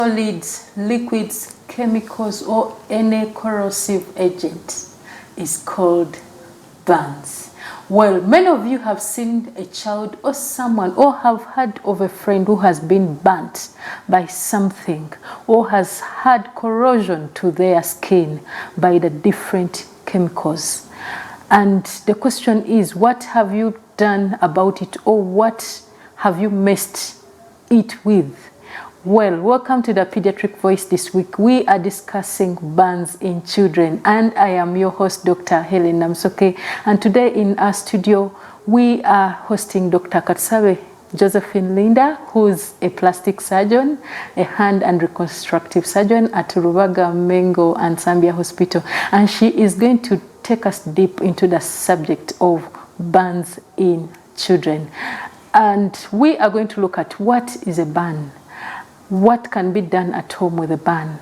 solids, liquids, chemicals, or any corrosive agent is called burns. Well, many of you have seen a child or someone or have heard of a friend who has been burnt by something or has had corrosion to their skin by the different chemicals. And the question is, what have you done about it, or what have you messed it with? Well, welcome to the Paediatric Voice. This week we are discussing burns in children, and I am your host, Dr. Helen Namsoke. And today in our studio we are hosting Dr. Katsabe Josephine Linda, who's a plastic surgeon, a hand and reconstructive surgeon at Rubaga, Mengo and Zambia Hospital, and she is going to take us deep into the subject of burns in children. And we are going to look at what is a burn, what can be done at home with a burn,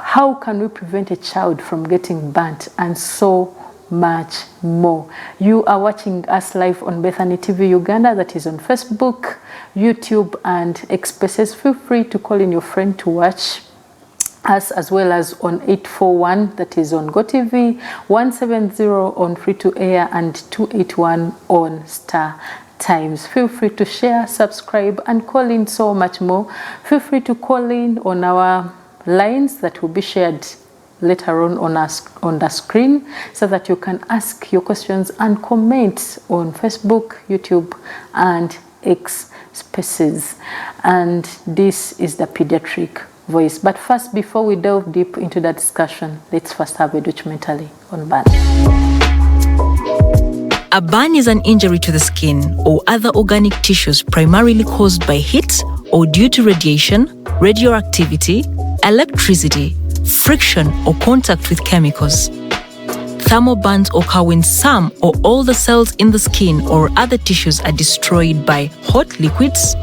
how can we prevent a child from getting burnt, and so much more. You are watching us live on Bethany TV Uganda, that is on Facebook, YouTube and X Spaces. Feel free to call in your friend to watch us, as well as on 841, that is on GoTV, 170 on free to air, and 281 on Star Times. Feel free to share, subscribe and call in, so much more. Feel free to call in on our lines that will be shared later on the screen, so that you can ask your questions and comment on Facebook, YouTube and X Spaces. And this is the Paediatric Voice. But first, before we delve deep into the discussion, let's first have a documentary on burns. A burn is an injury to the skin or other organic tissues primarily caused by heat or due to radiation, radioactivity, electricity, friction or contact with chemicals. Thermal burns occur when some or all the cells in the skin or other tissues are destroyed by hot liquids,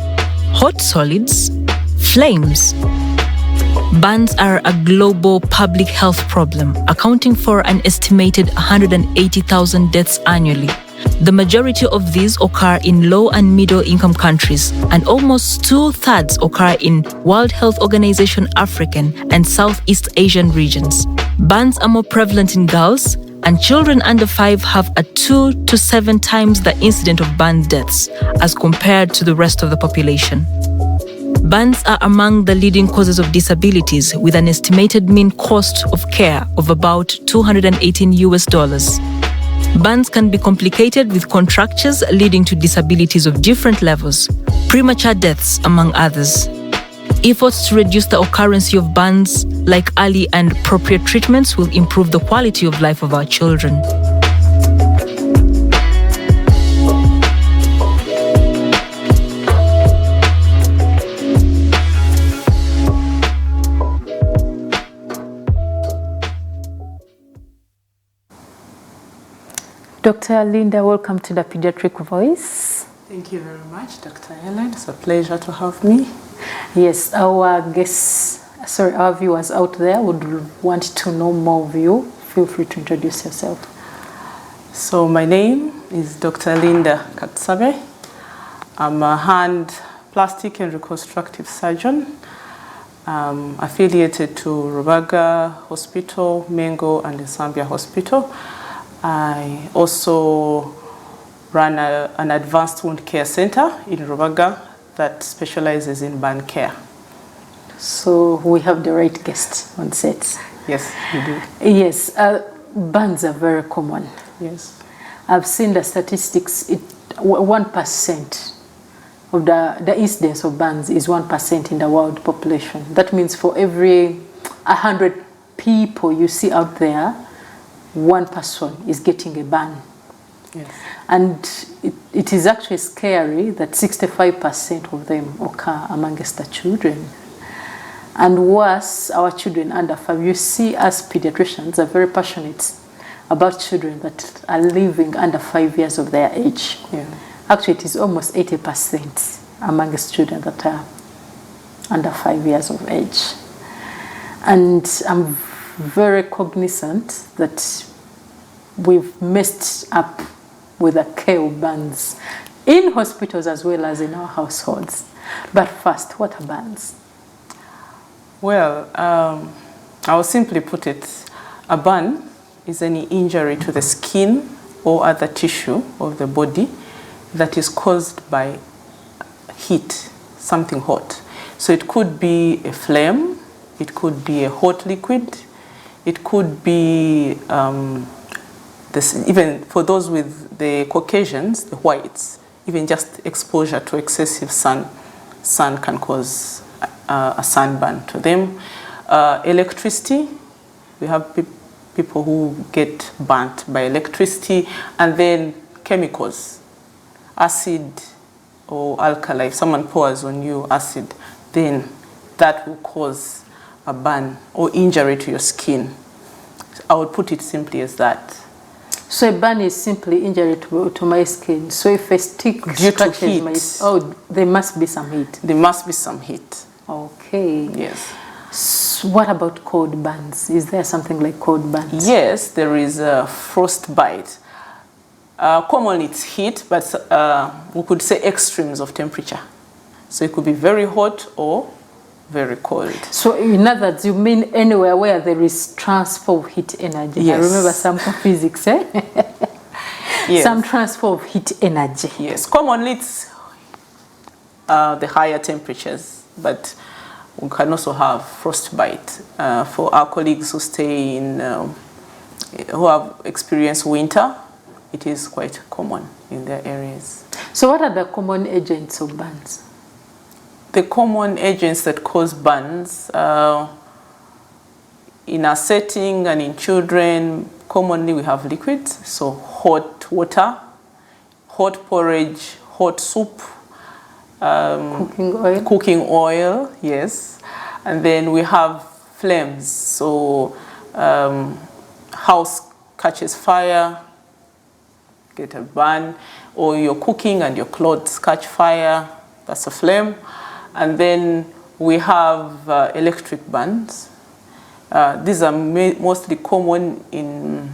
hot solids, flames. Burns are a global public health problem, accounting for an estimated 180,000 deaths annually. The majority of these occur in low and middle income countries, and almost 2/3 occur in World Health Organization African and Southeast Asian regions. Burns are more prevalent in girls, and children under 5 have a 2 to 7 times the incidence of burn deaths as compared to the rest of the population. Burns are among the leading causes of disabilities, with an estimated mean cost of care of about $218. Burns can be complicated with contractures leading to disabilities of different levels, premature deaths, among others. Efforts to reduce the occurrence of burns, like early and appropriate treatments, will improve the quality of life of our children. Dr. Linda, welcome to the Paediatric Voice. Thank you very much, Dr. Helen. It's a pleasure to have me. Yes, our viewers out there would want to know more of you. Feel free to introduce yourself. So my name is Dr. Linda Katsabe. I'm a hand, plastic and reconstructive surgeon, affiliated to Rubaga Hospital, Mengo and the Zambia Hospital. I also run an advanced wound care center in Rubaga that specializes in burn care. So we have the right guest on set. Yes, you do. Yes, burns are very common. Yes. I've seen the statistics, 1% of the incidence of burns is 1% in the world population. That means for every 100 people you see out there, 1 person is getting a burn. Yes. And it is actually scary that 65% of them occur amongst the children. And worse, our children under 5. You see, us pediatricians are very passionate about children that are living under 5 years of their age. Yeah. Actually, it is almost 80% amongst children that are under 5 years of age. And I'm very cognizant that we've messed up with the care of burns in hospitals as well as in our households. But first, what are burns? Well, I will simply put it, a burn is any injury to the skin or other tissue of the body that is caused by heat, something hot. So it could be a flame, it could be a hot liquid, it could be, even for those with the Caucasians, the whites, even just exposure to excessive sun can cause a sunburn to them. Electricity, we have people who get burnt by electricity, and then chemicals, acid or alkali. If someone pours on you acid, then that will cause a burn or injury to your skin. I would put it simply as that. So a burn is simply injury to my skin. So if a stick scratches my skin, there must be some heat. There must be some heat. Okay. Yes. So what about cold burns? Is there something like cold burns? Yes, there is frostbite. Commonly it's heat, but we could say extremes of temperature. So it could be very hot or very cold. So in other words, you mean anywhere where there is transfer of heat energy? Yes. I remember some physics, eh? Yes. Some transfer of heat energy. Yes, commonly it's the higher temperatures, but we can also have frostbite. For our colleagues who stay in, who have experienced winter, it is quite common in their areas. So what are the common agents of burns? The common agents that cause burns in a setting and in children, commonly we have liquids, so hot water, hot porridge, hot soup, cooking oil, yes. And then we have flames, so house catches fire, get a burn, or you're cooking and your clothes catch fire, that's a flame. And then we have electric burns. These are mostly common in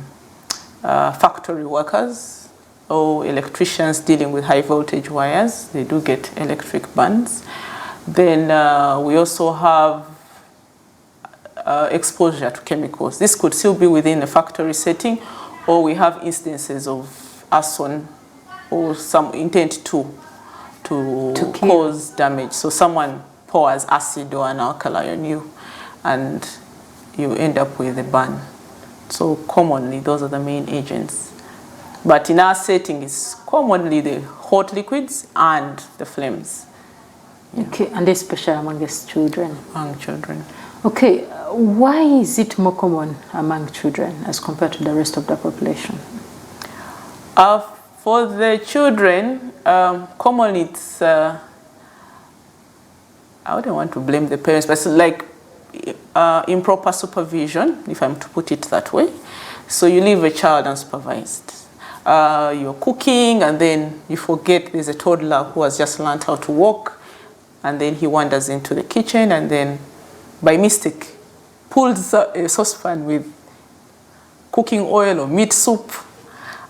factory workers or electricians dealing with high voltage wires. They do get electric burns. Then we also have exposure to chemicals. This could still be within a factory setting, or we have instances of arson or some intent to cause damage. So someone pours acid or an alkali on you and you end up with a burn. So commonly those are the main agents. But in our setting it's commonly the hot liquids and the flames. Yeah. Okay, and especially amongst children. Among children. Okay, why is it more common among children as compared to the rest of the population? For the children, commonly it's, I wouldn't want to blame the parents, but it's like improper supervision, if I'm to put it that way. So you leave a child unsupervised. You're cooking and then you forget there's a toddler who has just learned how to walk, and then he wanders into the kitchen and then by mistake pulls a saucepan with cooking oil or meat soup,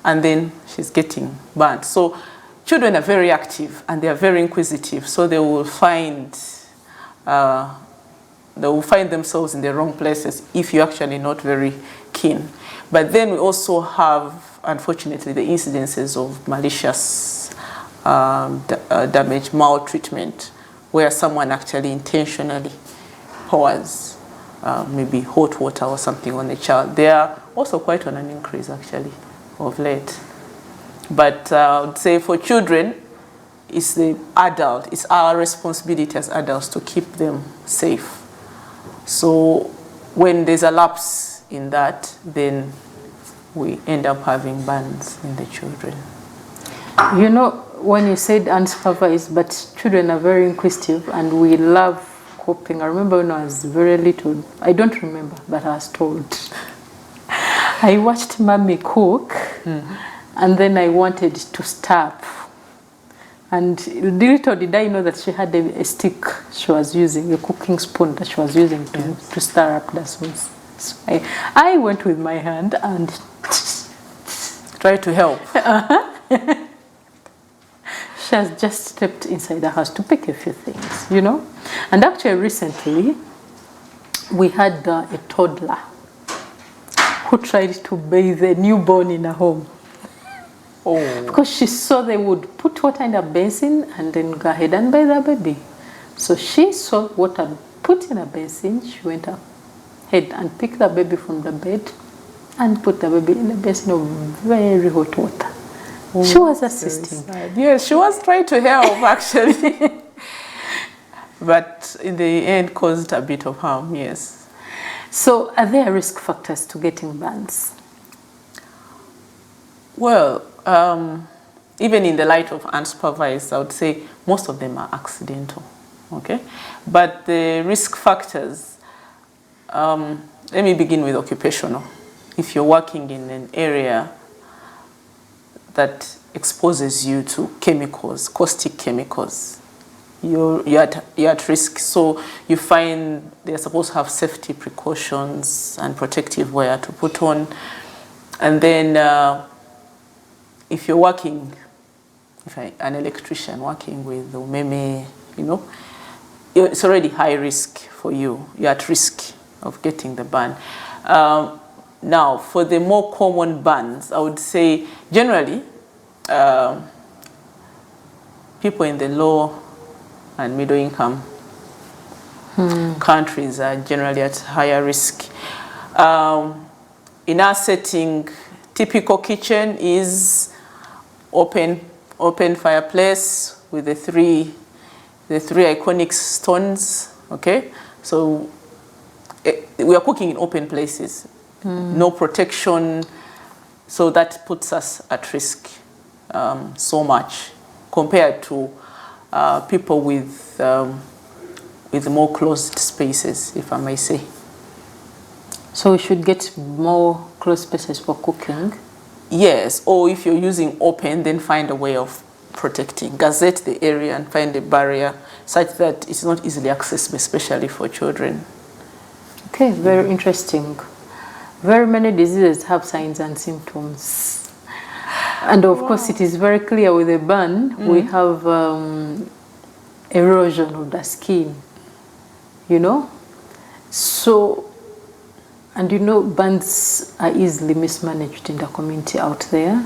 and then she's getting burnt. So children are very active and they are very inquisitive, so they will find themselves in the wrong places if you're actually not very keen. But then we also have, unfortunately, the incidences of malicious damage, maltreatment, where someone actually intentionally pours maybe hot water or something on the child. They are also quite on an increase actually of late. But I would say for children, it's the adult, it's our responsibility as adults to keep them safe. So when there's a lapse in that, then we end up having burns in the children. You know, when you said unsupervised, but children are very inquisitive and we love coping. I remember when I was very little, I don't remember, but I was told. I watched mommy cook, and then I wanted to stop. And little did I know that she had a stick she was using, a cooking spoon that she was using to stir up the sauce. So I went with my hand and tried to help. She has just stepped inside the house to pick a few things, you know. And actually recently, we had a toddler who tried to bathe a newborn in a home. Oh. Because she saw they would put water in a basin and then go ahead and bathe the baby. So she saw water put in a basin. She went ahead and picked the baby from the bed and put the baby in a basin of very hot water. Oh, she was assisting. Yes, she was trying to help actually. But in the end caused a bit of harm, yes. So are there risk factors to getting burns? Well, even in the light of unsupervised, I would say most of them are accidental, okay? But the risk factors, let me begin with occupational. If you're working in an area that exposes you to chemicals, caustic chemicals, you're at risk. So you find they're supposed to have safety precautions and protective wear to put on. And then if you're working, an electrician working with umeme, it's already high risk for you. You're at risk of getting the burn. Now, for the more common burns, I would say generally, people in the low and middle income countries are generally at higher risk. In our setting, typical kitchen is open fireplace with the three iconic stones. Okay, so we are cooking in open places, no protection, so that puts us at risk so much compared to people with more closed spaces, if I may say. So we should get more closed spaces for cooking? Yes, or if you're using open, then find a way of protecting. Gazette the area and find a barrier such that it's not easily accessible, especially for children. Okay, very interesting. Very many diseases have signs and symptoms. And of course, it is very clear with a burn, we have erosion of the skin, So, and burns are easily mismanaged in the community out there.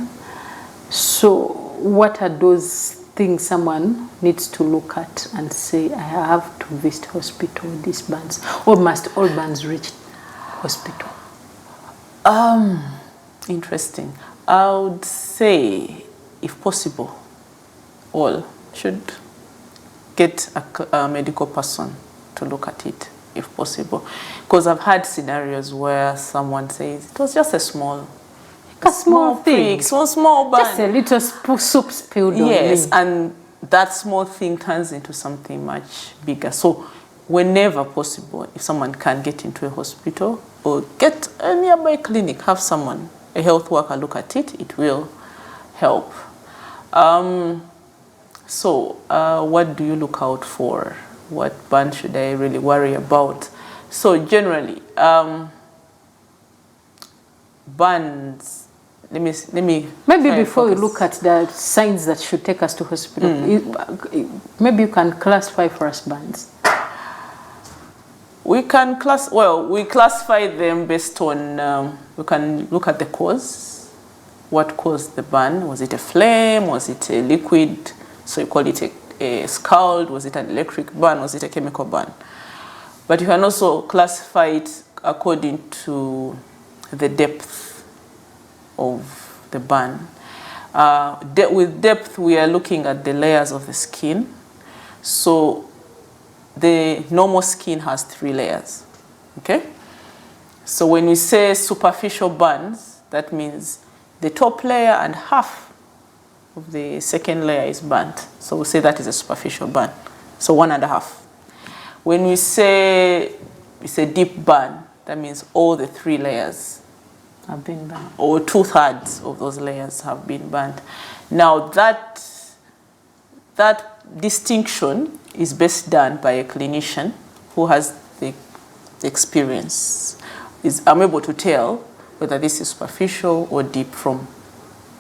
So, what are those things someone needs to look at and say, I have to visit hospital with these burns? Or must all burns reach hospital? Interesting. I would say, if possible, all should get a medical person to look at it, if possible. Because I've had scenarios where someone says, it was just a small thing. Small burn. Just a little soup spilled on me. Yes, and that small thing turns into something much bigger. So whenever possible, if someone can get into a hospital or get a nearby clinic, have someone, a health worker, look at it, it will help. What do you look out for? What burn should I really worry about? So generally, burns, let me maybe before we look at the signs that should take us to hospital, maybe you can classify for us burns. We classify them based on, we can look at the cause. What caused the burn? Was it a flame? Was it a liquid? So you call it a scald? Was it an electric burn? Was it a chemical burn? But you can also classify it according to the depth of the burn. With depth, we are looking at the layers of the skin. So the normal skin has 3 layers, okay? So when we say superficial burns, that means the top layer and half of the second layer is burnt. So we say that is a superficial burn. So 1.5. When we say it's a deep burn, that means all the 3 layers have been burnt. Or 2/3 of those layers have been burnt. Now that distinction is best done by a clinician who has the experience. I'm able to tell whether this is superficial or deep from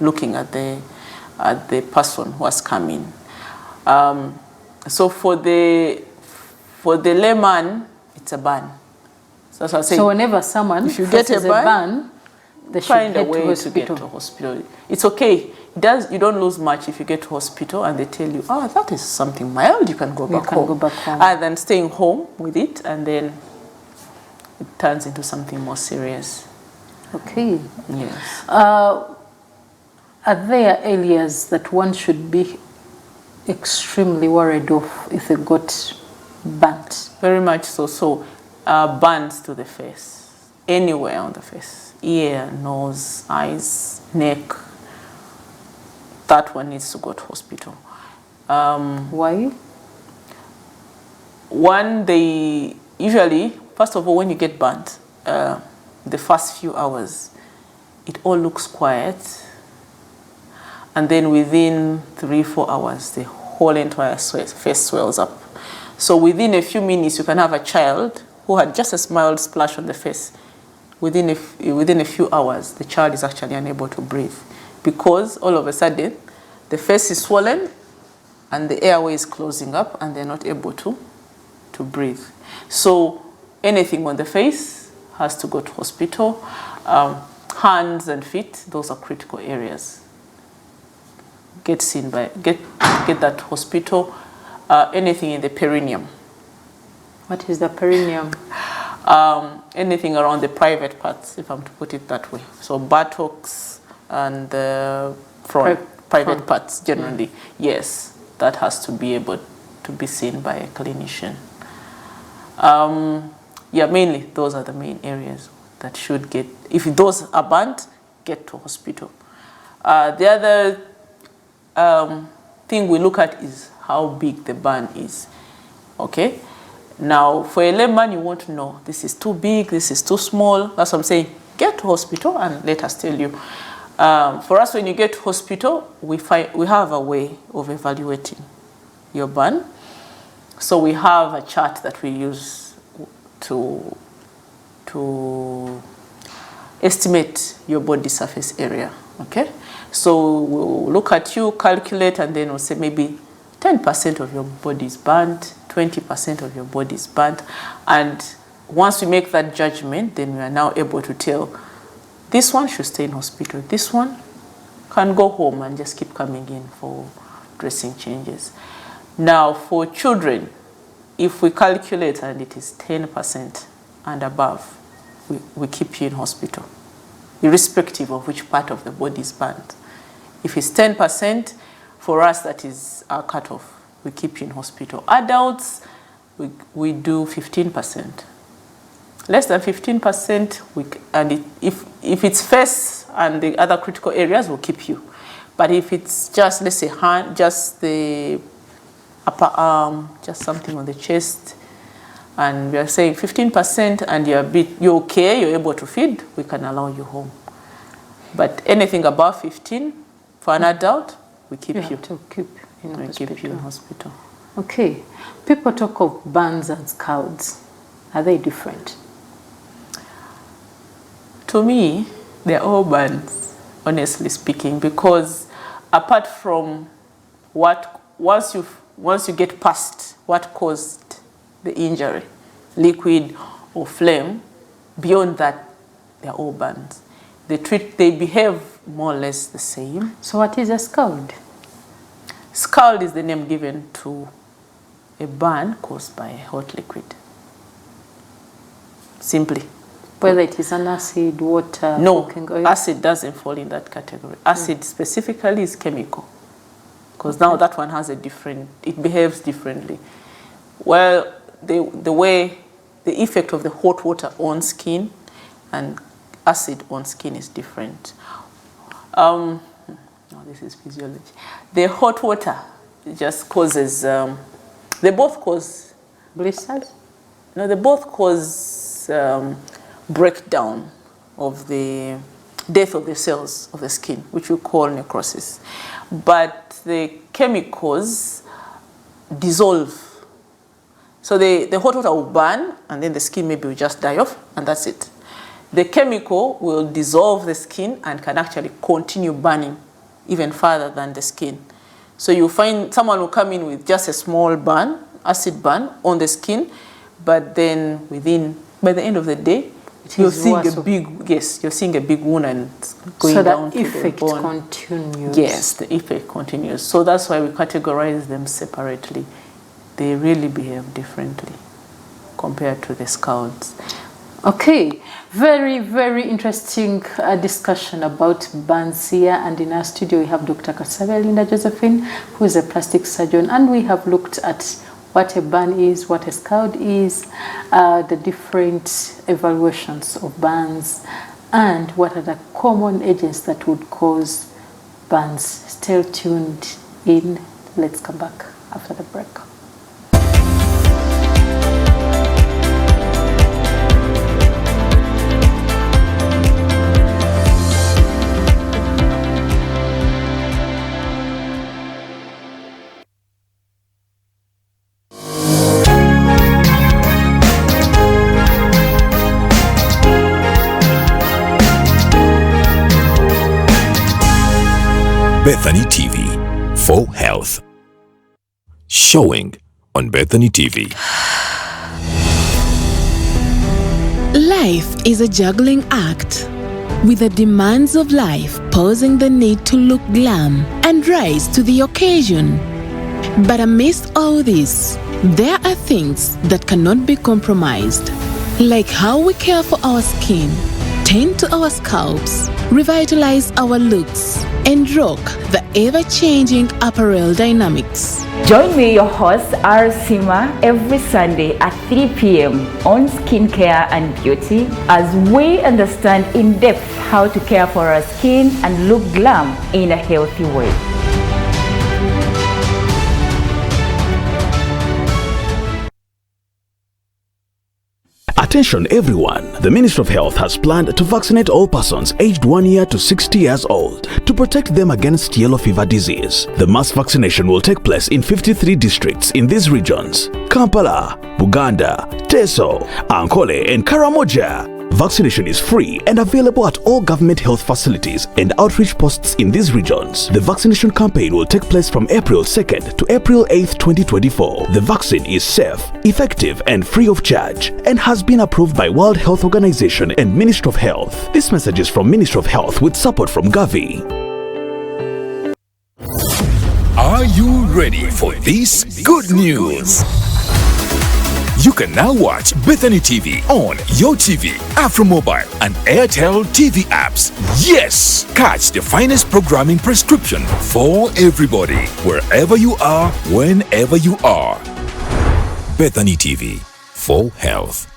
looking at the person who has come in. So for the layman, it's a burn. So that's what I'm saying. So whenever someone if you get a burn, they should find a head to way to hospital. get to hospital. It's okay. You don't lose much if you get to hospital and they tell you, oh, that is something mild, you can go back home. Other than staying home with it and then it turns into something more serious. Okay. Yes. Are there areas that one should be extremely worried of if they got burnt? Very much so. So burns to the face, anywhere on the face, ear, nose, eyes, neck. That one needs to go to hospital. Why? One, they usually, first of all, when you get burnt, the first few hours, it all looks quiet. And then within 3-4 hours, the whole entire face swells up. So within a few minutes, you can have a child who had just a mild splash on the face. Within a few hours, the child is actually unable to breathe because all of a sudden, the face is swollen and the airway is closing up and they're not able to breathe. So anything on the face has to go to hospital. Hands and feet, those are critical areas. Get that hospital. Anything in the perineum. What is the perineum? Anything around the private parts, if I'm to put it that way. So buttocks and the private parts generally. Yes, that has to be able to be seen by a clinician. Yeah, mainly those are the main areas that should get, if those are burnt, get to hospital. The other thing we look at is how big the burn is. Okay? Now, for a layman, you want to know, this is too big, this is too small. That's what I'm saying. Get to hospital and let us tell you. For us, when you get to hospital, we have a way of evaluating your burn. So we have a chart that we use to estimate your body surface area. Okay? So we'll look at you, calculate, and then we'll say maybe 10% of your body is burnt, 20% of your body is burnt. And once we make that judgment, then we are now able to tell this one should stay in hospital. This one can go home and just keep coming in for dressing changes. Now, for children, if we calculate and it is 10% and above, we keep you in hospital, irrespective of which part of the body is burnt. If it's 10%, for us, that is our cutoff. We keep you in hospital. Adults, we do 15%. Less than 15%, and if it's face and the other critical areas, we'll keep you. But if it's just, let's say, hand, just the upper arm, just something on the chest, and we are saying 15%, and you're okay, you're able to feed, we can allow you home. But anything above 15, for an adult, we keep you. To keep in we hospital. keep you in hospital. Okay. People talk of burns and scalds. Are they different? To me, they're all burns, honestly speaking, because apart from once you get past what caused the injury, liquid or flame, beyond that, they're all burns. They behave more or less the same. So what is a scald? Scald is the name given to a burn caused by a hot liquid. Simply. Whether it is an acid, water, no, cooking oil? Acid doesn't fall in that category. Acid specifically is chemical, because now that one has it behaves differently. Well, the effect of the hot water on skin and acid on skin is different. No, this is physiology. The hot water just causes, they both cause blisters? No, they both cause breakdown of the death of the cells of the skin, which we call necrosis. But the chemicals dissolve. So the hot water will burn, and then the skin maybe will just die off, and that's it. The chemical will dissolve the skin and can actually continue burning even further than the skin. So you find someone will come in with just a small burn, acid burn on the skin, but then within by the end of the day, you're seeing a big wound and going down to the bone. So the effect continues. Yes, the effect continues. So that's why we categorize them separately. They really behave differently compared to the scalds. Okay, very, very interesting discussion about burns here. And in our studio, we have Dr. Kasabe Linda Josephine, who is a plastic surgeon. And we have looked at what a burn is, what a scald is, the different evaluations of burns, and what are the common agents that would cause burns. Stay tuned in. Let's come back after the break. Bethany TV for health. Showing on Bethany TV. Life is a juggling act, with the demands of life posing the need to look glam and rise to the occasion. But amidst all this, there are things that cannot be compromised, like how we care for our skin, tend to our scalps, revitalize our looks, and rock the ever-changing apparel dynamics. Join me, your host, Sima, every Sunday at 3 p.m. on Skincare and Beauty as we understand in depth how to care for our skin and look glam in a healthy way. Attention everyone, the Ministry of Health has planned to vaccinate all persons aged 1 year to 60 years old to protect them against yellow fever disease. The mass vaccination will take place in 53 districts in these regions: Kampala, Buganda, Teso, Ankole and Karamoja. Vaccination is free and available at all government health facilities and outreach posts in these regions. The vaccination campaign will take place from April 2nd to April 8th, 2024. The vaccine is safe, effective and free of charge and has been approved by World Health Organization and Ministry of Health. This message is from Ministry of Health with support from Gavi. Are you ready for this good news? You can now watch Bethany TV on Yo TV, AfroMobile, and Airtel TV apps. Yes! Catch the finest programming prescription for everybody, wherever you are, whenever you are. Bethany TV for health.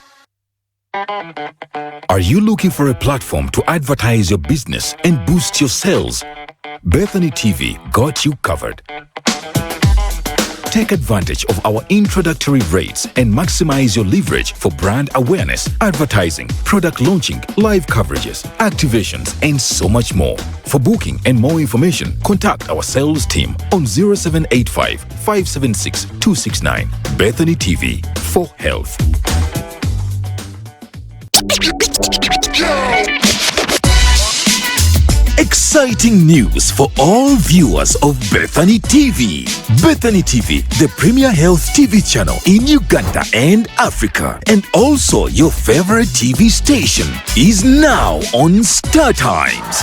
Are you looking for a platform to advertise your business and boost your sales? Bethany TV got you covered. Take advantage of our introductory rates and maximize your leverage for brand awareness, advertising, product launching, live coverages, activations, and so much more. For booking and more information, contact our sales team on 0785 576 269. Bethany TV for health. Exciting news for all viewers of Bethany TV. Bethany TV, the premier health TV channel in Uganda and Africa, and also your favorite TV station, is now on Star Times.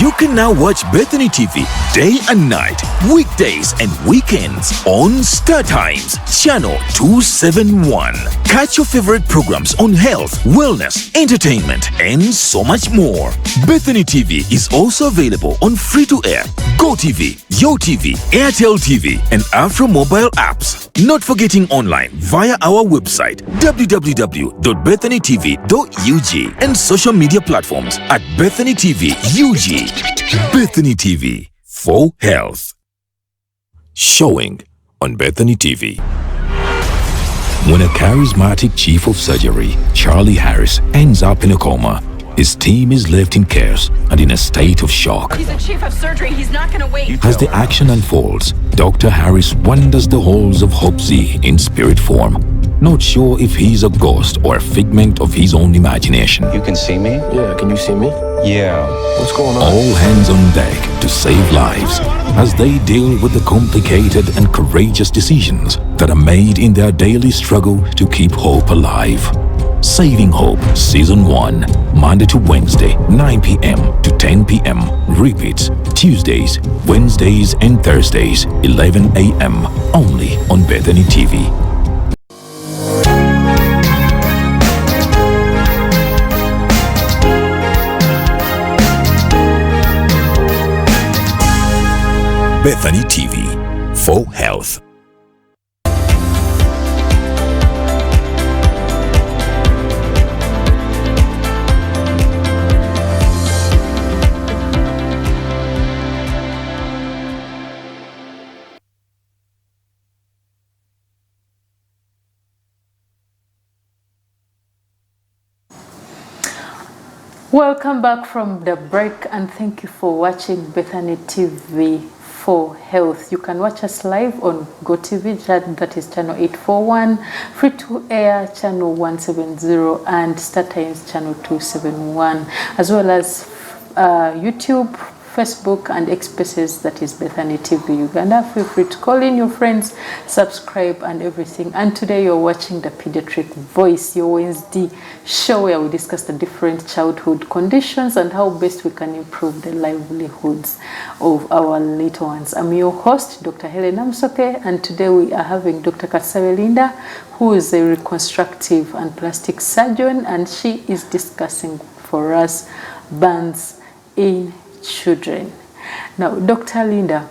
You can now watch Bethany TV day and night, weekdays and weekends on Star Times, channel 271. Catch your favorite programs on health, wellness, entertainment, and so much more. Bethany TV is also available on free-to-air, GoTV, YoTV, Airtel TV, and AfroMobile apps. Not forgetting online via our website www.bethanytv.ug and social media platforms at Bethany TV UG. Bethany TV for health. Showing on Bethany TV. When a charismatic chief of surgery, Charlie Harris, ends up in a coma, his team is left in chaos and in a state of shock. He's a chief of surgery. He's not going to wait. As the action unfolds, Dr. Harris wanders the halls of Hope Z in spirit form, not sure if he's a ghost or a figment of his own imagination. You can see me? Yeah, can you see me? Yeah. What's going on? All hands on deck to save lives. as they deal with the complicated and courageous decisions that are made in their daily struggle to keep hope alive. Saving Hope Season 1, Monday to Wednesday, 9 p.m. to 10 p.m. Repeats Tuesdays, Wednesdays, and Thursdays, 11 a.m. only on Bethany TV. Bethany TV for health. Welcome back from the break, and thank you for watching Bethany TV for health. You can watch us live on GoTV, that is channel 841, free to air channel 170, and StarTimes channel 271, as well as YouTube, Facebook, and Expresses, that is Bethany TV Uganda. Feel free to call in your friends, subscribe, and everything. And today you're watching the Paediatric Voice, your Wednesday show where we discuss the different childhood conditions and how best we can improve the livelihoods of our little ones. I'm your host, Dr. Helen Amsoke, and today we are having Dr. Katsawe Linda, who is a reconstructive and plastic surgeon, and she is discussing for us burns in children. Now, Dr. Linda,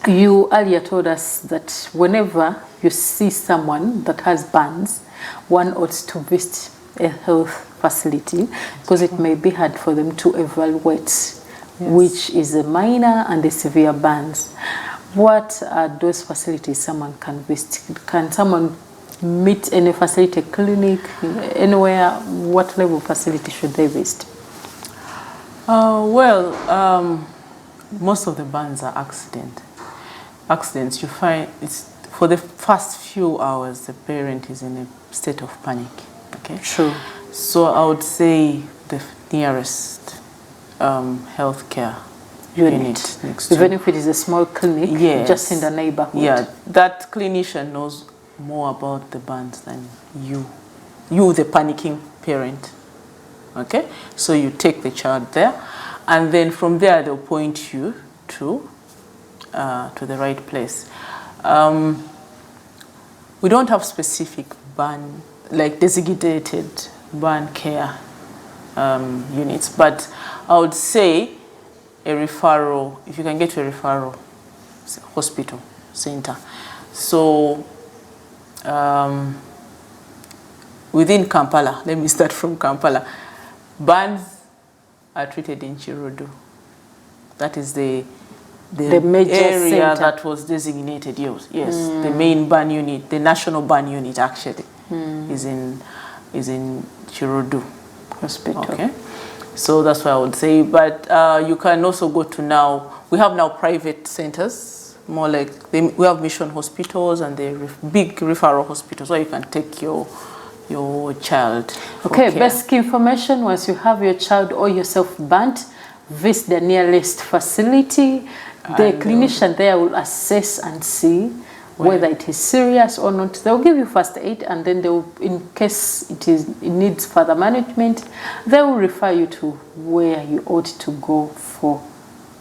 you earlier told us that whenever you see someone that has burns, one ought to visit a health facility because it may be hard for them to evaluate which is a minor and a severe burns. What are those facilities someone can visit? Can someone meet any facility, clinic, anywhere? What level facility should they visit? Most of the burns are accidents. You find it's for the first few hours the parent is in a state of panic. Okay. True. So I would say the nearest healthcare unit next even to, if it is a small clinic, yes, just in the neighborhood. Yeah, that clinician knows more about the burns than you, the panicking parent. Okay, so you take the child there, and then from there they'll point you to the right place. We don't have specific burn, like designated burn care units, but I would say a referral, if you can get to a referral hospital center. So within Kampala, let me start from Kampala. Burns are treated in Chirodu. That is the major area center that was designated. Yes, the main burn unit, the national burn unit actually is in Chirodu Hospital. Okay, so that's what I would say. But you can also go to we have now private centers, more like we have mission hospitals and the big referral hospitals where you can take your child. Okay, basic information: once you have your child or yourself burnt, visit the nearest facility. The clinician there will assess and see whether it is serious or not. They'll give you first aid, and then they'll, in case it needs further management, they will refer you to where you ought to go for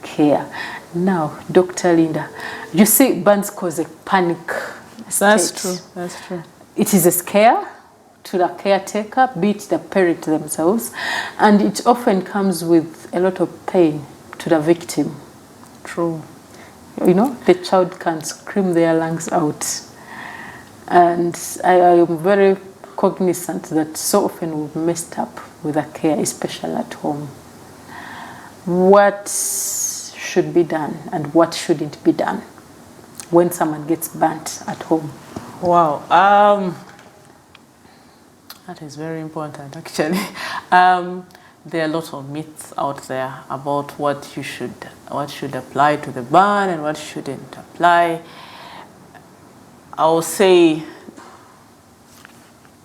care. Now, Dr. Linda, you see burns cause a panic state. That's true. It is a scare to the caretaker, be it the parent themselves, and it often comes with a lot of pain to the victim. True. You know, the child can scream their lungs out. And I am very cognizant that so often we've messed up with the care, especially at home. What should be done and what shouldn't be done when someone gets burnt at home? Wow. That is very important, actually. There are a lot of myths out there about what should apply to the burn and what shouldn't apply. I will say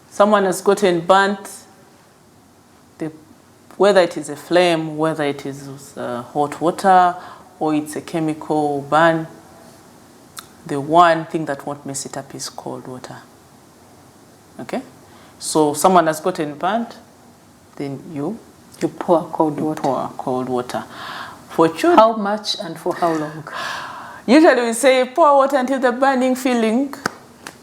someone has gotten burnt, whether it is a flame, whether it is hot water, or it's a chemical burn, the one thing that won't mess it up is cold water. Okay? So someone has gotten burnt, then you pour cold water. Pour cold water. For children, how much and for how long? Usually we say pour water until the burning feeling,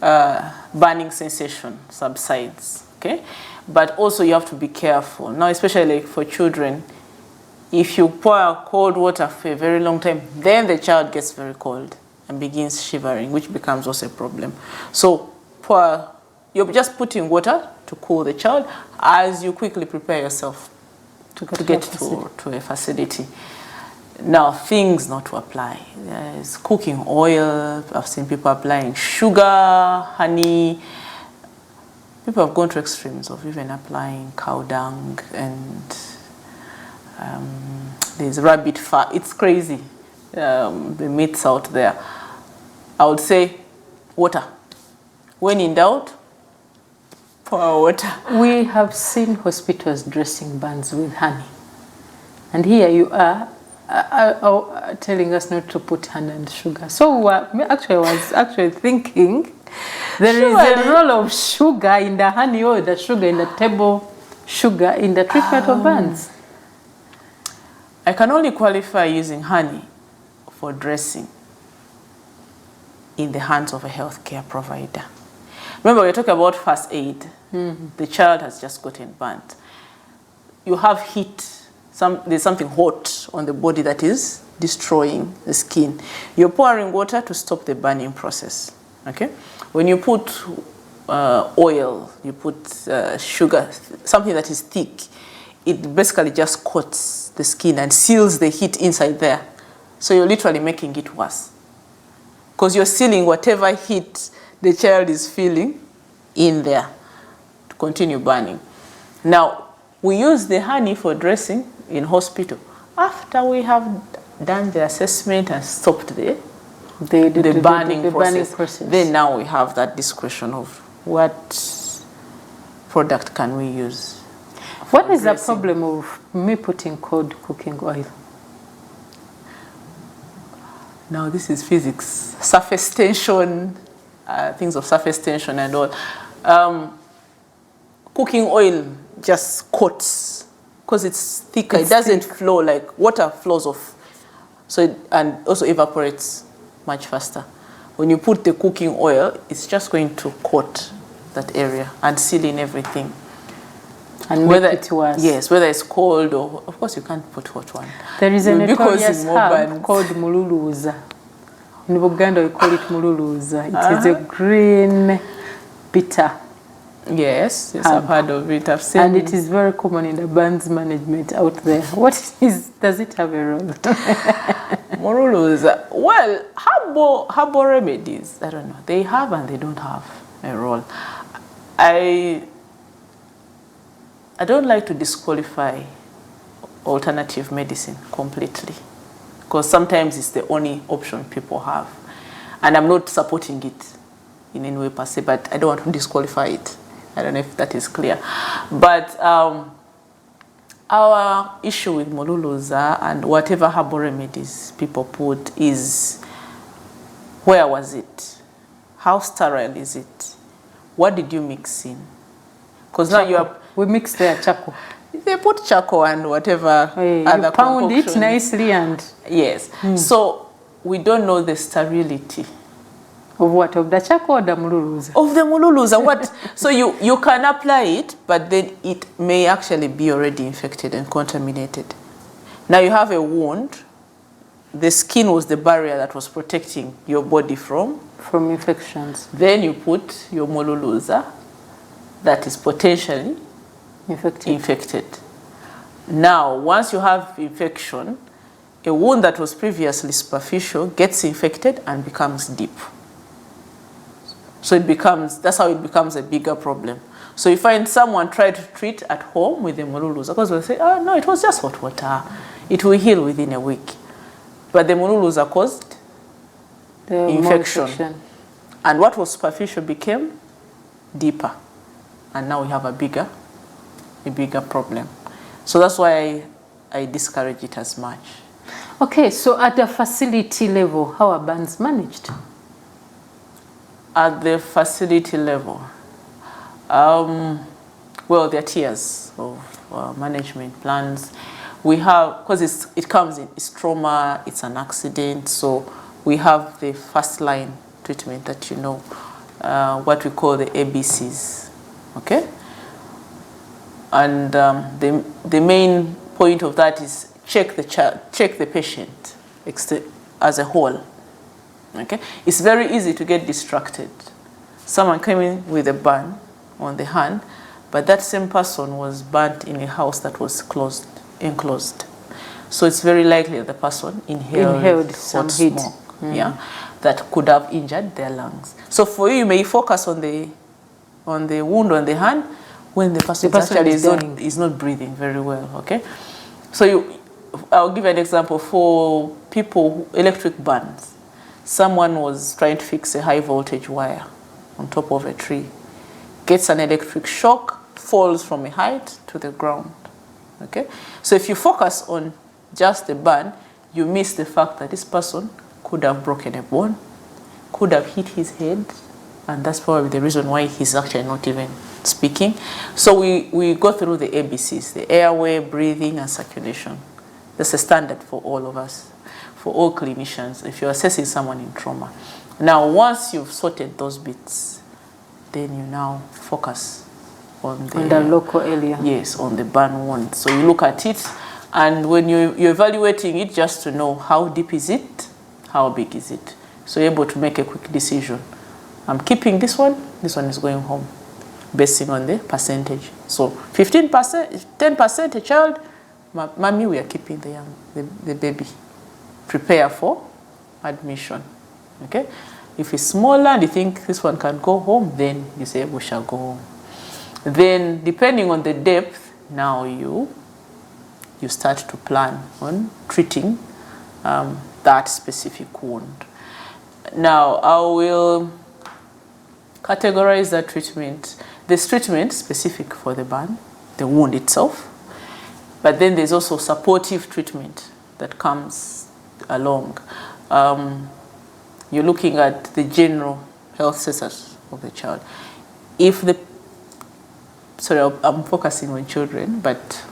burning sensation subsides. Okay? But also you have to be careful. Now, especially for children, if you pour cold water for a very long time, then the child gets very cold and begins shivering, which becomes also a problem. So you're just putting water to cool the child as you quickly prepare yourself to get to a facility. Now, things not to apply. There's cooking oil. I've seen people applying sugar, honey. People have gone to extremes of even applying cow dung, and there's rabbit fat. It's crazy, the myths out there. I would say water. When in doubt, pour water. We have seen hospitals dressing burns with honey. And here you are telling us not to put honey and sugar. So I was actually thinking there is a role of sugar in the honey or the sugar in the table sugar in the treatment of burns. I can only qualify using honey for dressing in the hands of a healthcare provider. Remember, we're talking about first aid. The child has just gotten burnt. You have heat. There's something hot on the body that is destroying the skin. You're pouring water to stop the burning process. Okay? When you put oil, you put sugar, something that is thick, it basically just coats the skin and seals the heat inside there. So you're literally making it worse, because you're sealing whatever heat the child is feeling in there to continue burning. Now, we use the honey for dressing in hospital after we have done the assessment and stopped the burning process. Then now we have that discussion of what product can we use. What is the problem of me putting cold cooking oil? Now this is physics, surface tension, things of surface tension and all. Cooking oil just coats because it's thicker. It doesn't flow like water flows off. So and also evaporates much faster. When you put the cooking oil, it's just going to coat that area and seal in everything. And make it worse. Yes, whether it's cold or, of course, you can't put hot one. There is a notorious herb called mululuza. In Buganda, we call it mululuza. It is a green, bitter. Yes, I've heard of it. I've seen. And it is very common in the burns management out there. Does it have a role? Mululuza. Well, herbal remedies, I don't know. They have and they don't have a role. I don't like to disqualify alternative medicine completely, because sometimes it's the only option people have. And I'm not supporting it in any way per se, but I don't want to disqualify it. I don't know if that is clear. But our issue with mululuza and whatever herbal remedies people put is, where was it? How sterile is it? What did you mix in? Because now we mix their charcoal. They put charcoal and whatever other you pound concoction. it nicely and... Yes. So we don't know the sterility. Of what? Of the charcoal or the mululuza? Of the mululuza. What? So you can apply it, but then it may actually be already infected and contaminated. Now you have a wound. The skin was the barrier that was protecting your body from infections. Then you put your mululuza that is potentially infected. Now, once you have infection, a wound that was previously superficial gets infected and becomes deep. So that's how it becomes a bigger problem. So you find someone tried to treat at home with the mululuza, because they'll say, oh no, it was just hot water. It will heal within a week. But the mululuza caused the infection. And what was superficial became deeper. And now we have a bigger problem. So that's why I discourage it as much. Okay, so at the facility level, how are burns managed? At the facility level, well, there are tiers of management plans. We have, because it comes in, it's trauma, it's an accident, so we have the first line treatment that you know, what we call the ABCs, okay? And the main point of that is check the patient as a whole, okay? It's very easy to get distracted. Someone came in with a burn on the hand, but that same person was burnt in a house that was enclosed. So it's very likely that the person inhaled some hot heat. smoke, yeah, that could have injured their lungs. So for you may focus on the wound on the hand when the person actually is not breathing very well, okay? So I'll give an example. For people, electric burns, someone was trying to fix a high voltage wire on top of a tree, gets an electric shock, falls from a height to the ground, okay? So if you focus on just the burn, you miss the fact that this person could have broken a bone, could have hit his head, and that's probably the reason why he's actually not even speaking. So we go through the ABCs, the airway, breathing, and circulation. That's a standard for all of us, for all clinicians, if you're assessing someone in trauma. Now, once you've sorted those bits, then you now focus on the local area. Yes, on the burn wound. So you look at it, and when you're evaluating it, just to know how deep is it, how big is it. So you're able to make a quick decision. I'm keeping this one is going home, basing on the percentage. So 15%, 10% a child, mommy, we are keeping the baby. Prepare for admission, okay? If it's smaller and you think this one can go home, then you say we shall go home. Then depending on the depth, now you start to plan on treating that specific wound. Now I will categorize that treatment. There's treatment specific for the burn, the wound itself, but then there's also supportive treatment that comes along. You're looking at the general health status of the child. I'm focusing on children, but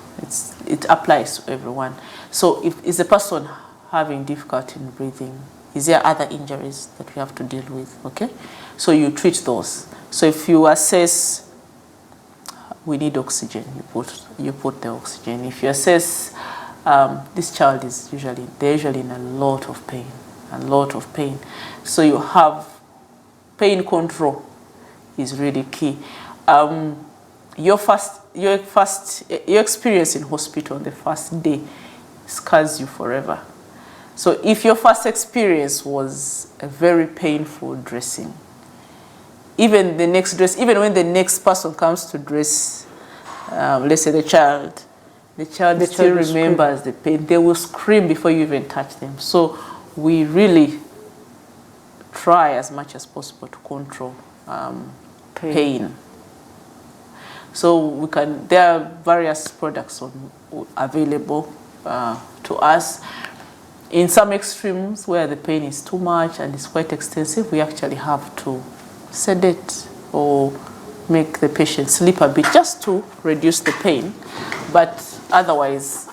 it applies to everyone. So is the person having difficulty in breathing? Is there other injuries that we have to deal with? Okay, so you treat those. So if you assess, we need oxygen, you put the oxygen. If you assess, this child is they're usually in a lot of pain. So you have pain control is really key. Your experience in hospital on the first day scars you forever. So if your first experience was a very painful dressing, even when the next person comes to dress, let's say the child still remembers the pain. They will scream before you even touch them. So we really try as much as possible to control pain. So there are various products available to us. In some extremes where the pain is too much and it's quite extensive, we actually have to sedate or make the patient sleep a bit just to reduce the pain. But otherwise,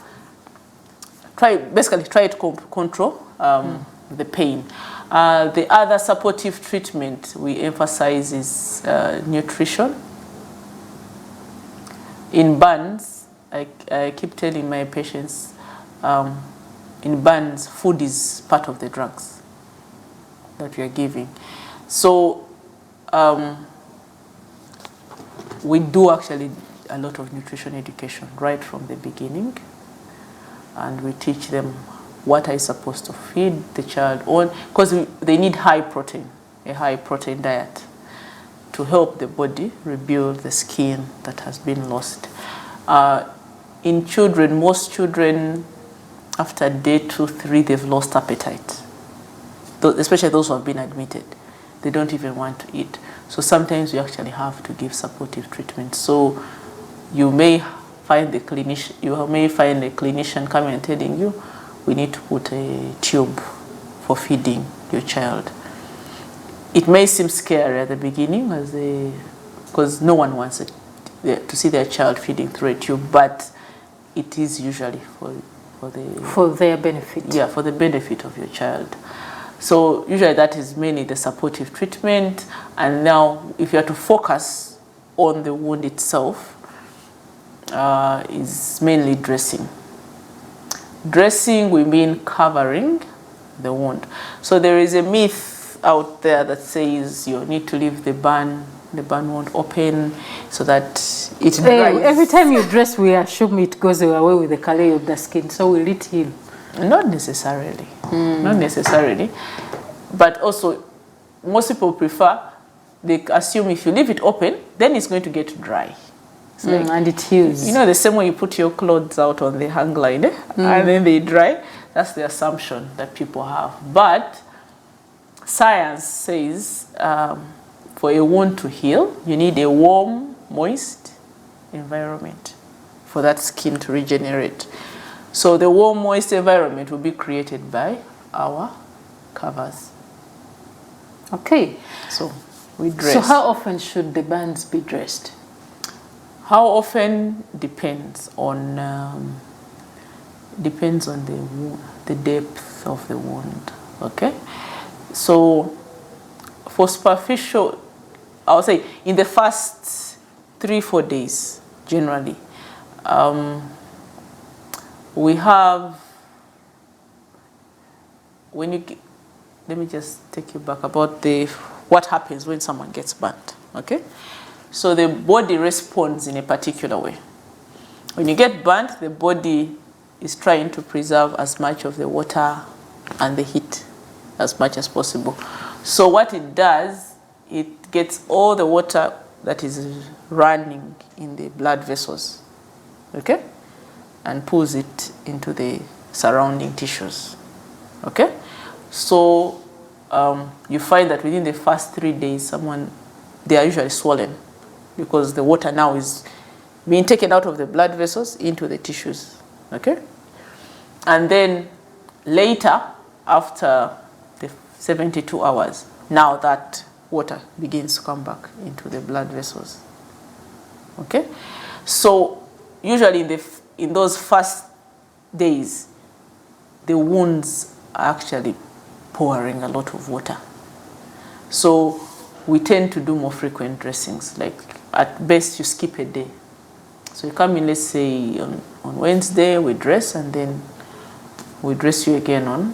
try to control the pain. The other supportive treatment we emphasize is nutrition. In burns, I keep telling my patients, in burns, food is part of the drugs that we are giving. So we do actually a lot of nutrition education right from the beginning, and we teach them what are you supposed to feed the child on, because they need a high protein diet to help the body rebuild the skin that has been lost. In children, most children, after day 2, 3, they've lost appetite. Especially those who have been admitted. They don't even want to eat. So sometimes you actually have to give supportive treatment. So you may find a clinician coming and telling you, we need to put a tube for feeding your child. It may seem scary at the beginning because no one wants to see their child feeding through a tube, but it is usually for their benefit. Yeah, for the benefit of your child. So usually that is mainly the supportive treatment. And now if you are to focus on the wound itself, is mainly dressing. Dressing, we mean covering the wound. So there is a myth out there that says you need to leave the burn wound open so that it dries. Every time you dress, we assume it goes away with the color of the skin. So will it heal? Not necessarily. Not necessarily. But also, most people prefer, they assume if you leave it open, then it's going to get dry. Like, and it heals. You know, the same way you put your clothes out on the hang line, and then they dry. That's the assumption that people have. But science says for a wound to heal, you need a warm, moist environment for that skin to regenerate. So the warm, moist environment will be created by our covers. Okay. So we dress. So how often should the burns be dressed? How often depends on the depth of the wound. Okay, so for superficial, I would say in the first 3-4 days generally, we have let me just take you back about what happens when someone gets burnt. Okay. So the body responds in a particular way. When you get burnt, the body is trying to preserve as much of the water and the heat as much as possible. So what it does, it gets all the water that is running in the blood vessels, okay, and pulls it into the surrounding tissues, okay? So you find that within the first 3 days, they are usually swollen, because the water now is being taken out of the blood vessels into the tissues, okay? And then later, after the 72 hours, now that water begins to come back into the blood vessels, okay? So usually in those first days, the wounds are actually pouring a lot of water. So we tend to do more frequent dressings, like at best you skip a day. So you come in, let's say on Wednesday, we dress, and then we dress you again on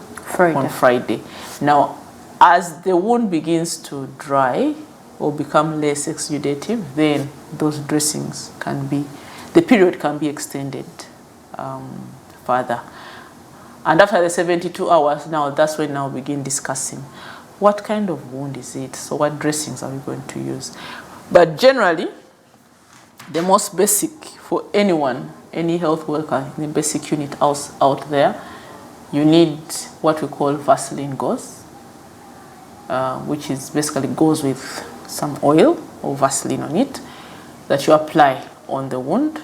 Friday. Now, as the wound begins to dry or become less exudative, then those dressings the period can be extended further. And after the 72 hours, now that's when we begin discussing what kind of wound is it, so what dressings are we going to use. But generally, the most basic for anyone, any health worker in the basic unit out there, you need what we call Vaseline gauze, which is basically goes with some oil or Vaseline on it that you apply on the wound,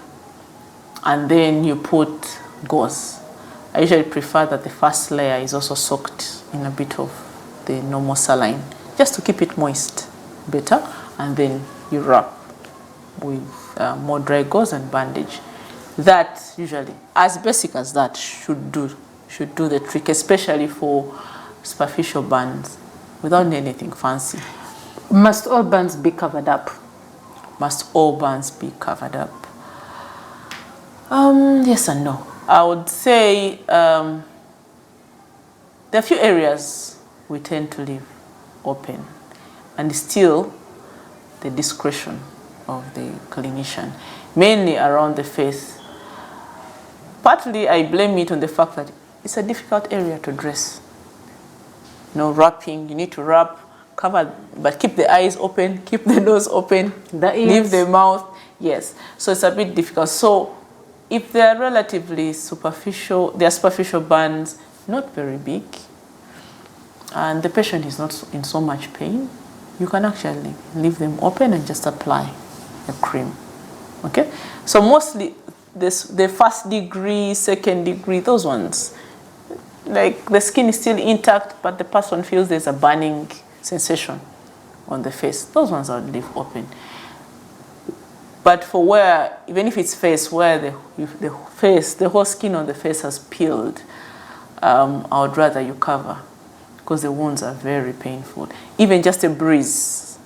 and then you put gauze. I usually prefer that the first layer is also soaked in a bit of the normal saline, just to keep it moist better, and then you wrap with more dry gauze and bandage. That usually, as basic as that, should do the trick, especially for superficial burns, without anything fancy. Must all burns be covered up? Must all burns be covered up? Yes and no. I would say there are a few areas we tend to leave open, and still the discretion of the clinician, mainly around the face. Partly I blame it on the fact that it's a difficult area to dress. Wrapping, you need to wrap, cover, but keep the eyes open, keep the nose open, leave the mouth. Yes, so it's a bit difficult. So if they are relatively superficial, they are superficial burns, not very big, and the patient is not in so much pain, you can actually leave them open and just apply a cream. Okay? So mostly the first degree, second degree, those ones, like the skin is still intact, but the person feels there's a burning sensation on the face. Those ones I would leave open. But for where, even if it's face, where the whole skin on the face has peeled, I would rather you cover, because the wounds are very painful. Even just a breeze,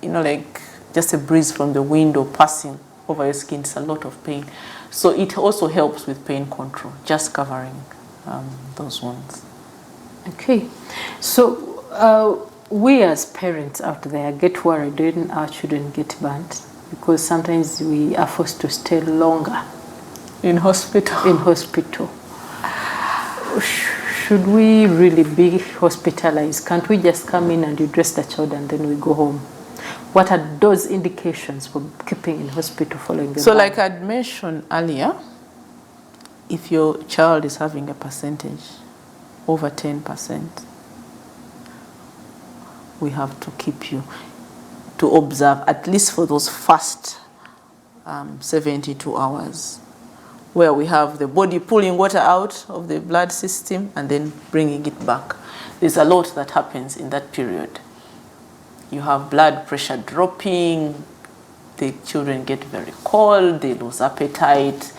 like just a breeze from the window passing over your skin is a lot of pain. So it also helps with pain control, just covering those wounds. Okay, so we as parents out there get worried when our children get burnt, because sometimes we are forced to stay longer in hospital. Should we really be hospitalized? Can't we just come in and you dress the child and then we go home? What are those indications for keeping in hospital following the So burn? like I'd mentioned earlier, if your child is having a percentage over 10%, we have to keep you to observe at least for those first 72 hours, where we have the body pulling water out of the blood system and then bringing it back. There's a lot that happens in that period. You have blood pressure dropping, the children get very cold, they lose appetite,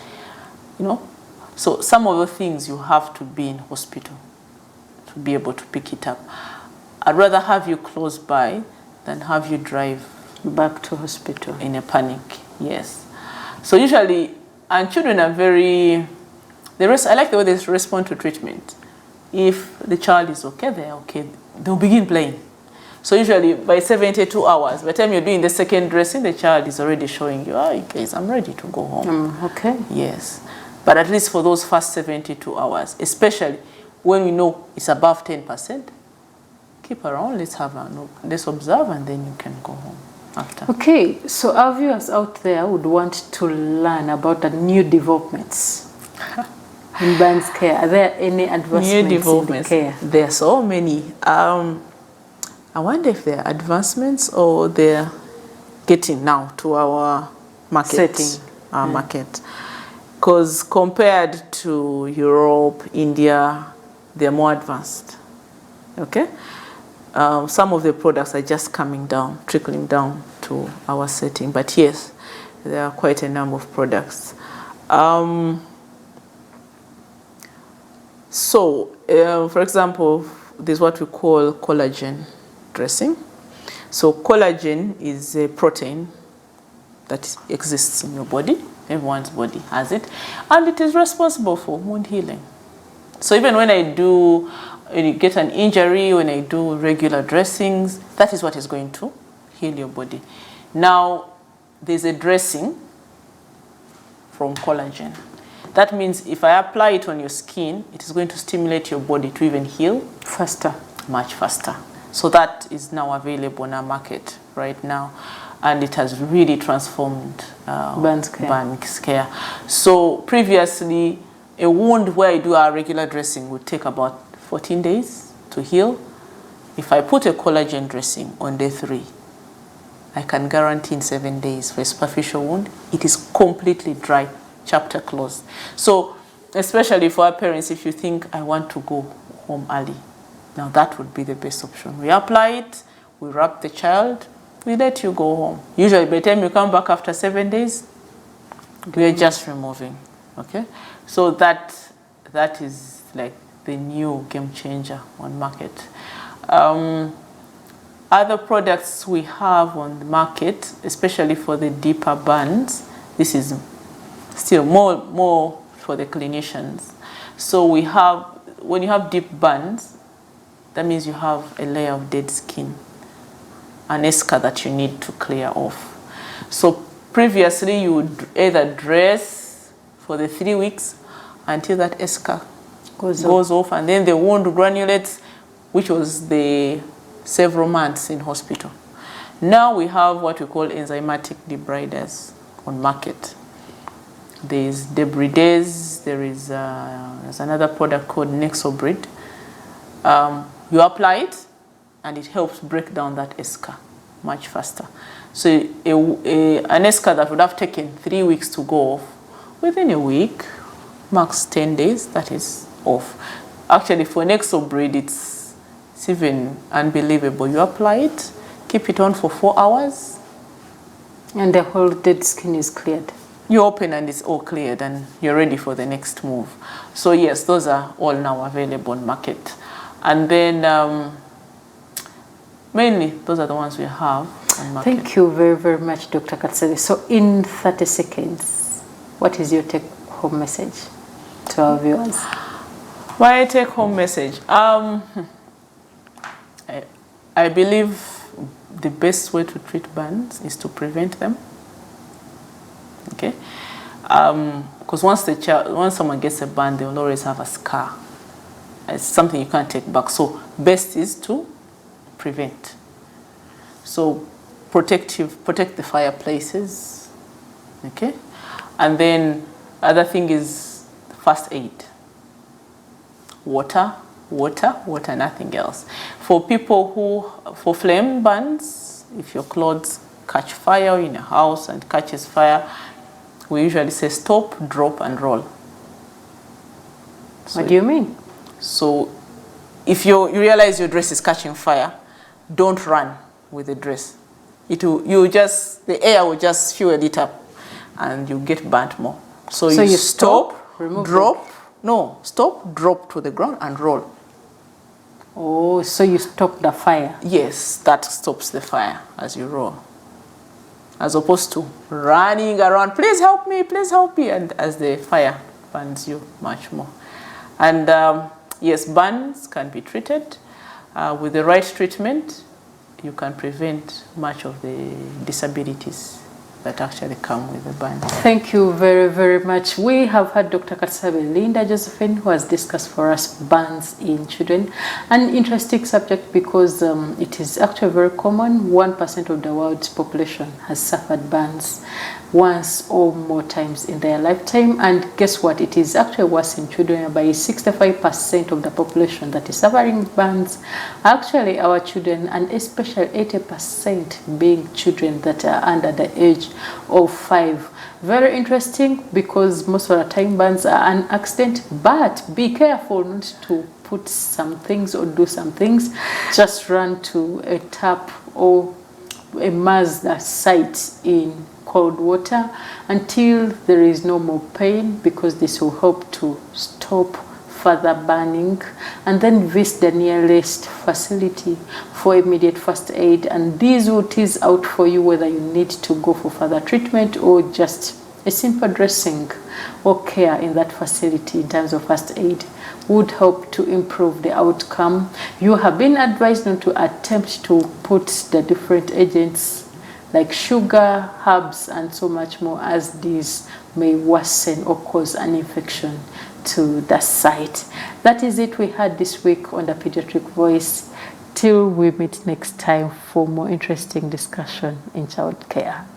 So some of the things you have to be in hospital to be able to pick it up. I'd rather have you close by than have you drive back to hospital in a panic. Yes. So usually, and children are I like the way they respond to treatment. If the child is okay, they're okay, they'll begin playing. So usually by 72 hours, by the time you're doing the second dressing, the child is already showing you, guys, I'm ready to go home. Okay. Yes. But at least for those first 72 hours, especially when we know it's above 10%, keep around, let's observe, and then you can go home after. Okay, so our viewers out there would want to learn about the new developments in burns care. Are there any advancements in the care? There are so many. I wonder if there are advancements or they're getting now to our market. Market. Because compared to Europe, India, they're more advanced. Okay? Some of the products are just trickling down to our setting. But yes, there are quite a number of products. For example, there's what we call collagen dressing. So collagen is a protein that exists in your body. Everyone's body has it. And it is responsible for wound healing. So even when you get an injury, when I do regular dressings, that is what is going to heal your body. Now, there's a dressing from collagen. That means if I apply it on your skin, it is going to stimulate your body to even heal faster, much faster. So that is now available in our market right now. And it has really transformed burns care. So previously, a wound where I do our regular dressing would take about 14 days to heal. If I put a collagen dressing on day 3, I can guarantee in 7 days for a superficial wound, it is completely dry, chapter closed. So especially for our parents, if you think, I want to go home early, now that would be the best option. We apply it, we wrap the child, we let you go home. Usually by the time you come back after 7 days, we are just removing. Okay? So that is like the new game changer on market. Other products we have on the market, especially for the deeper burns, this is still more for the clinicians. So we have, when you have deep burns, that means you have a layer of dead skin, an eschar that you need to clear off. So previously you would either dress for the 3 weeks until that eschar goes off, and then the wound granulates, which was the several months in hospital. Now we have what we call enzymatic debriders on market. There's Debridase, there's another product called Nexobrid. You apply it, and it helps break down that eschar much faster. So an eschar that would have taken 3 weeks to go off, within a week, max 10 days, that is off. Actually, for Nexobrid, it's even unbelievable. You apply it, keep it on for 4 hours. And the whole dead skin is cleared. You open and it's all cleared and you're ready for the next move. So yes, those are all now available on market. And then mainly those are the ones we have on market. Thank you very, very much, Dr. Katsebe. So in 30 seconds, what is your take-home message to our viewers? My take-home message. I believe the best way to treat burns is to prevent them. Okay, because once someone gets a burn, they will always have a scar. It's something you can't take back. So best is to prevent. So protect the fireplaces. Okay, and then other thing is first aid. Water, nothing else. For flame burns, if your clothes catch fire in a house and catches fire, we usually say stop, drop, and roll. So what do you mean? So if you realize your dress is catching fire, don't run with the dress. The air will just fuel it up and you get burnt more. So you stop, drop, stop, drop to the ground and roll. Oh, so you stop the fire? Yes, that stops the fire as you roll. As opposed to running around, please help me, and as the fire burns you much more. And yes, burns can be treated. With the right treatment, you can prevent much of the disabilities that actually come with the burn. Thank you very, very much. We have had Dr. Katsebe Linda Josephine, who has discussed for us burns in children. An interesting subject because it is actually very common. 1% of the world's population has suffered burns once or more times in their lifetime. And guess what? It is actually worse in children. By 65% of the population that is suffering burns are actually our children, and especially 80% being children that are under the age of 5. Very interesting because most of the time burns are an accident, but be careful not to put some things or do some things. Just run to a tap or immerse the site in cold water until there is no more pain, because this will help to stop further burning, and then visit the nearest facility for immediate first aid, and these will tease out for you whether you need to go for further treatment or just a simple dressing or care in that facility in terms of first aid would help to improve the outcome. You have been advised not to attempt to put the different agents like sugar, herbs, and so much more, as these may worsen or cause an infection to the site. That is it we had this week on the Pediatric Voice. Till we meet next time for more interesting discussion in child care.